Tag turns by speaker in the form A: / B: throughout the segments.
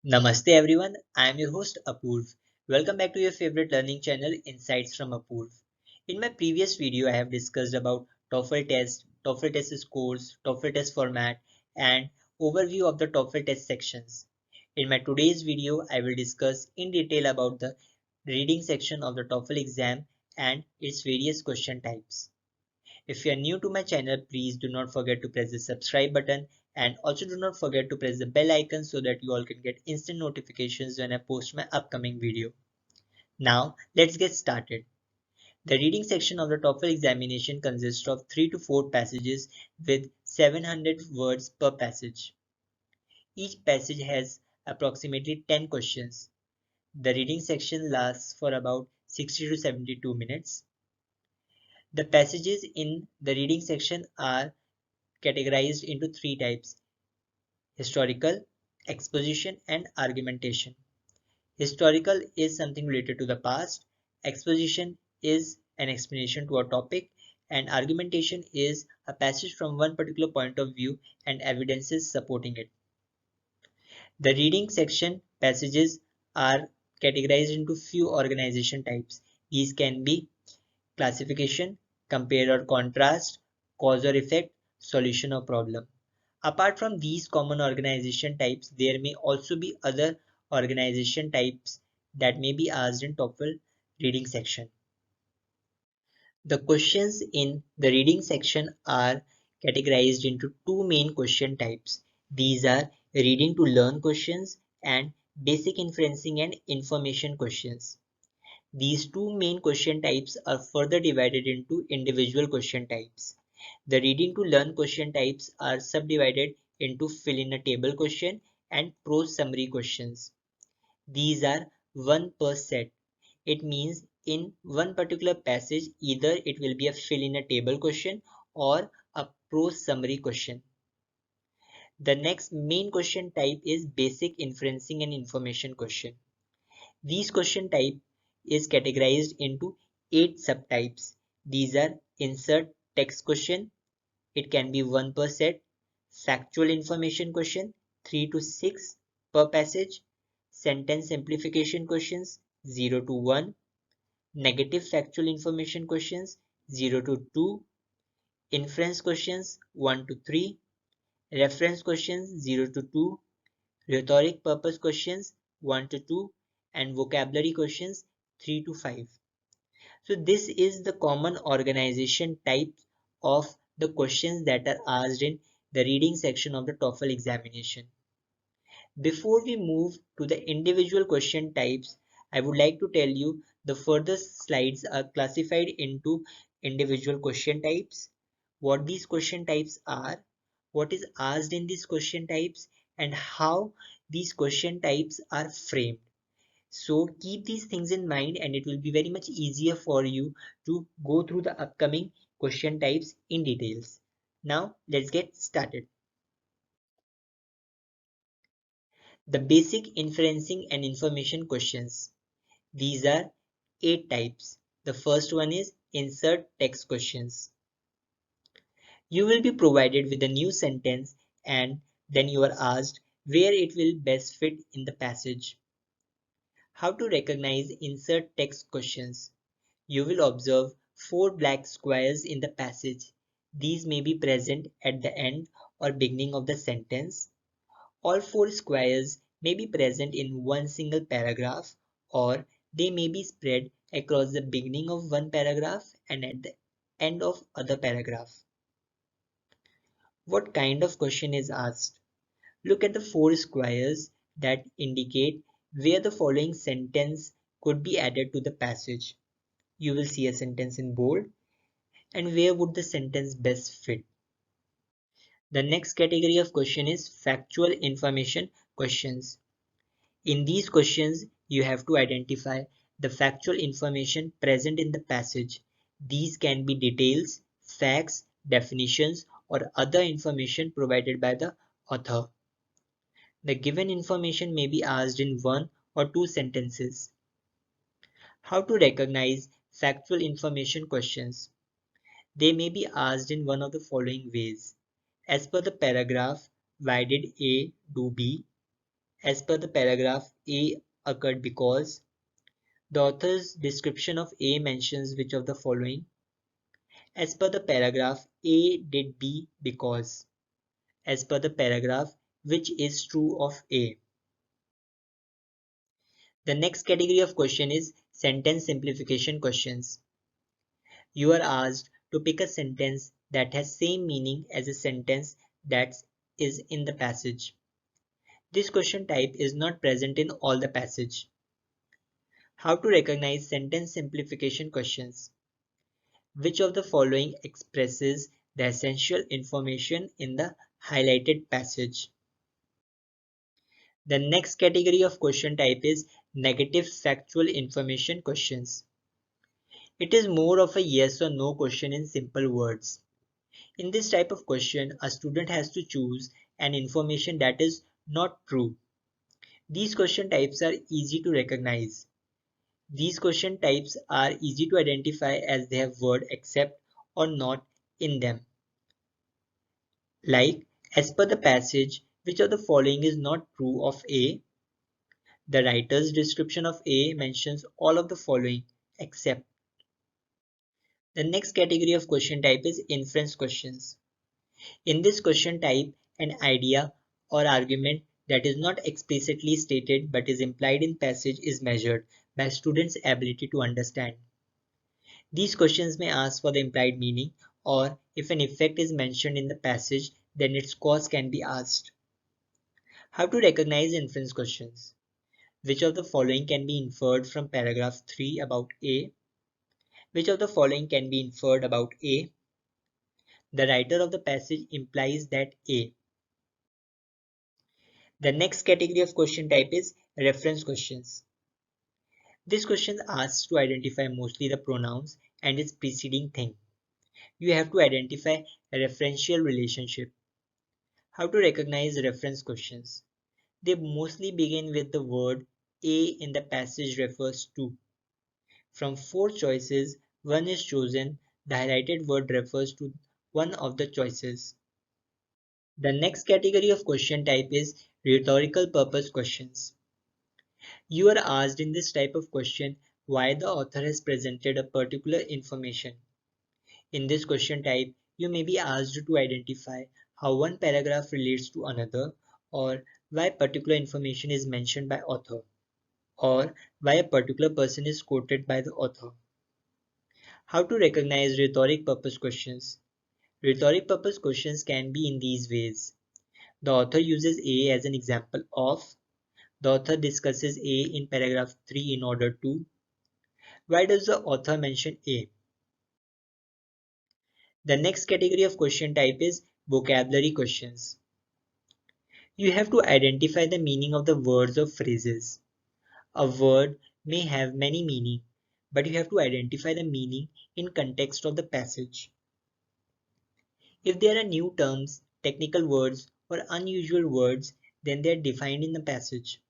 A: Namaste everyone, I am your host Apurv. Welcome back to your favorite learning channel Insights from Apurv. In my previous video I have discussed about TOEFL test scores, TOEFL test format and overview of the TOEFL test sections. In my today's video I will discuss in detail about the reading section of the TOEFL exam and its various question types. If you are new to my channel, please do not forget to press the subscribe button and also do not forget to press the bell icon so that you all can get instant notifications when I post my upcoming video. Now, let's get started. The reading section of the TOEFL examination consists of 3 to 4 passages with 700 words per passage. Each passage has approximately 10 questions. The reading section lasts for about 60 to 72 minutes. The passages in the reading section are categorized into 3 types: historical, exposition, and argumentation. Historical is something related to the past, exposition is an explanation to a topic, and argumentation is a passage from one particular point of view and evidences supporting it. The reading section passages are categorized into few organization types. These can be classification, compare or contrast, cause or effect, solution or problem. Apart from these common organization types, there may also be other organization types that may be asked in TOEFL reading section. The questions in the reading section are categorized into two main question types. These are reading to learn questions and basic inferencing and information questions. These two main question types are further divided into individual question types. The reading to learn question types are subdivided into fill in a table question and prose summary questions. These are one per set. It means in one particular passage either it will be a fill in a table question or a prose summary question. The next main question type is basic inferencing and information question. These question type is categorized into 8 subtypes. These are insert text question, it can be 1 per set, factual information question 3 to 6 per passage, sentence simplification questions 0 to 1, negative factual information questions 0 to 2, inference questions 1 to 3, reference questions 0 to 2, rhetoric purpose questions 1 to 2, and vocabulary questions 3 to 5. So this is the common organization type of the questions that are asked in the reading section of the TOEFL examination. Before we move to the individual question types, I would like to tell you the further slides are classified into individual question types, what these question types are, what is asked in these question types, and how these question types are framed. So keep these things in mind and it will be very much easier for you to go through the upcoming question types in details. Now let's get started. The basic inferencing and information questions. These are 8 types. The first one is insert text questions. You will be provided with a new sentence and then you are asked where it will best fit in the passage. How to recognize insert text questions. You will observe 4 black squares in the passage. These may be present at the end or beginning of the sentence. All 4 squares may be present in one single paragraph or they may be spread across the beginning of one paragraph and at the end of other paragraph. What kind of question is asked? Look at the 4 squares that indicate where the following sentence could be added to the passage. You will see a sentence in bold and where would the sentence best fit. The next category of question is factual information questions. In these questions, you have to identify the factual information present in the passage. These can be details, facts, definitions, or other information provided by the author. The given information may be asked in 1 or 2 sentences. How to recognize factual information questions? They may be asked in one of the following ways. As per the paragraph, why did A do B? As per the paragraph, A occurred because the author's description of A mentions which of the following. As per the paragraph, A did B because. As per the paragraph, which is true of A. The next category of question is sentence simplification questions. You are asked to pick a sentence that has same meaning as a sentence that is in the passage. This question type is not present in all the passage. How to recognize sentence simplification questions? Which of the following expresses the essential information in the highlighted passage? The next category of question type is negative factual information questions. It is more of a yes or no question in simple words. In this type of question, a student has to choose an information that is not true. These question types are easy to recognize. These question types are easy to identify as they have word except or not in them. Like, as per the passage, which of the following is not true of A? The writer's description of A mentions all of the following except. The next category of question type is inference questions. In this question type, an idea or argument that is not explicitly stated but is implied in passage is measured by students' ability to understand. These questions may ask for the implied meaning, or if an effect is mentioned in the passage, then its cause can be asked. How to recognize inference questions? Which of the following can be inferred from paragraph 3 about A? Which of the following can be inferred about A? The writer of the passage implies that A. The next category of question type is reference questions. This question asks to identify mostly the pronouns and its preceding thing. You have to identify a referential relationship. How to recognize reference questions? They mostly begin with the word A in the passage refers to. From four choices, one is chosen. The highlighted word refers to one of the choices. The next category of question type is rhetorical purpose questions. You are asked in this type of question why the author has presented a particular information. In this question type, you may be asked to identify how one paragraph relates to another, or why particular information is mentioned by author, or why a particular person is quoted by the author. How to recognize rhetoric purpose questions? Rhetoric purpose questions can be in these ways. The author uses A as an example of. The author discusses A in paragraph 3 in order to. Why does the author mention A? The next category of question type is vocabulary questions. You have to identify the meaning of the words or phrases. A word may have many meanings, but you have to identify the meaning in context of the passage. If there are new terms, technical words, or unusual words, then they are defined in the passage.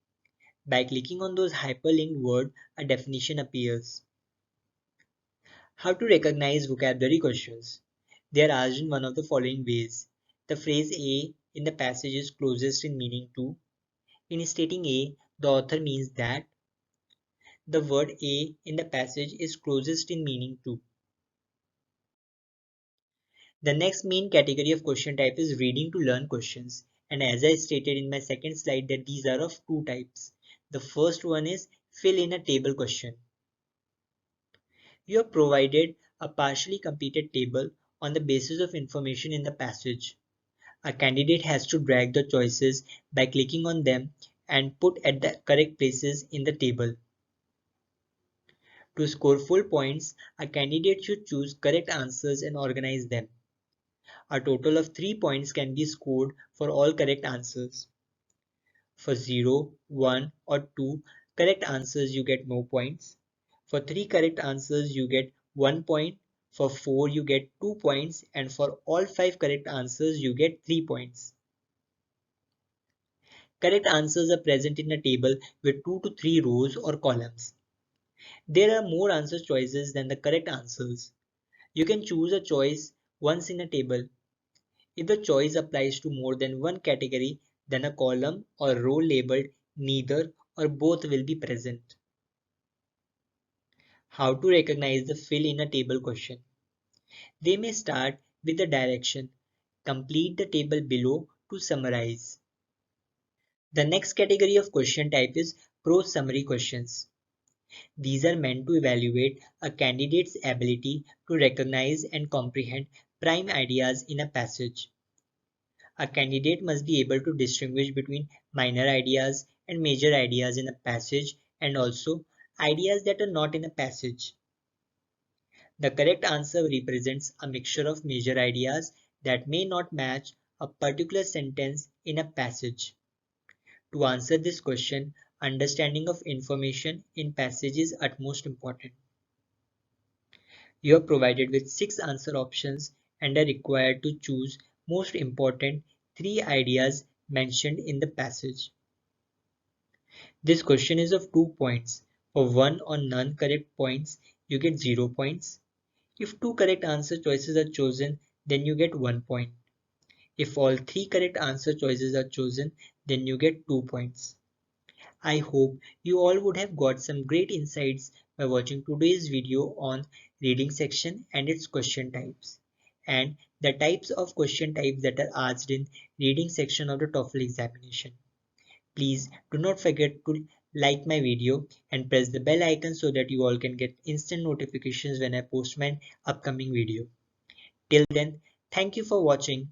A: By clicking on those hyperlinked words, a definition appears. How to recognize vocabulary questions? They are asked in one of the following ways. The phrase A in the passage is closest in meaning to. In stating A, the author means that. The word A in the passage is closest in meaning to. The next main category of question type is reading to learn questions. And as I stated in my second slide that these are of two types. The first one is fill in a table question. You are provided a partially completed table on the basis of information in the passage. A candidate has to drag the choices by clicking on them and put at the correct places in the table. To score full points, a candidate should choose correct answers and organize them. A total of 3 points can be scored for all correct answers. For 0, 1 or 2 correct answers you get no points. For 3 correct answers you get 1 point. For 4 you get 2 points, and for all 5 correct answers you get 3 points. Correct answers are present in a table with 2 to 3 rows or columns. There are more answer choices than the correct answers. You can choose a choice once in a table. If the choice applies to more than one category, then a column or row labeled neither, or both will be present. How to recognize the fill in a table question. They may start with the direction, complete the table below to summarize. The next category of question type is prose summary questions. These are meant to evaluate a candidate's ability to recognize and comprehend prime ideas in a passage. A candidate must be able to distinguish between minor ideas and major ideas in a passage, and also ideas that are not in a passage. The correct answer represents a mixture of major ideas that may not match a particular sentence in a passage. To answer this question, understanding of information in passage is utmost important. You are provided with 6 answer options and are required to choose most important 3 ideas mentioned in the passage. This question is of 2 points. For 1 or none correct points, you get 0 points. If 2 correct answer choices are chosen, then you get 1 point. If all 3 correct answer choices are chosen, then you get 2 points. I hope you all would have got some great insights by watching today's video on reading section and its question types, and the types of question types that are asked in reading section of the TOEFL examination. Please do not forget to like my video and press the bell icon so that you all can get instant notifications when I post my upcoming video. Till then, thank you for watching.